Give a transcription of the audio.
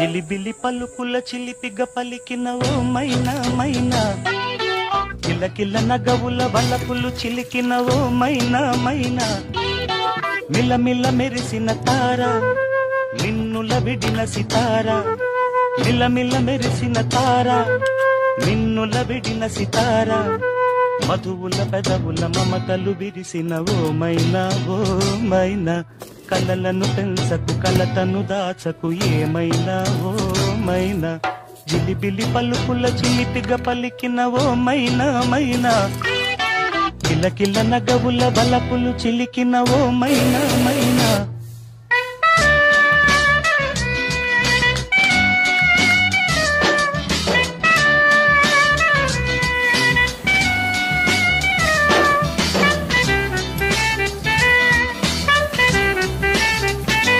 జిలిబిలి పలుకుల చిలిపిగ పలికిన ఓ మైనా మైనా, కిలకిల నగవుల వలపులు చిలికిన ఓ మైనా మైనా, మిలమిల మెరిసిన తార నిన్నుల విడిన సితార, మిలమిల మెరిసిన తార నిన్నుల విడిన సితార, మధువుల పెదవుల మమతలు విరిసిన ఓ మైనా ఓ మైనా, కలలను పెంచకు కలతను దాచకు ఏమైనా ఓ మైనా, జిలిబిలి పలుకుల చిలిపిగ పలికిన ఓ మైనా మైనా, కిలకిల నగవుల బలపులు చిలికిన ఓ మైనా మైనా.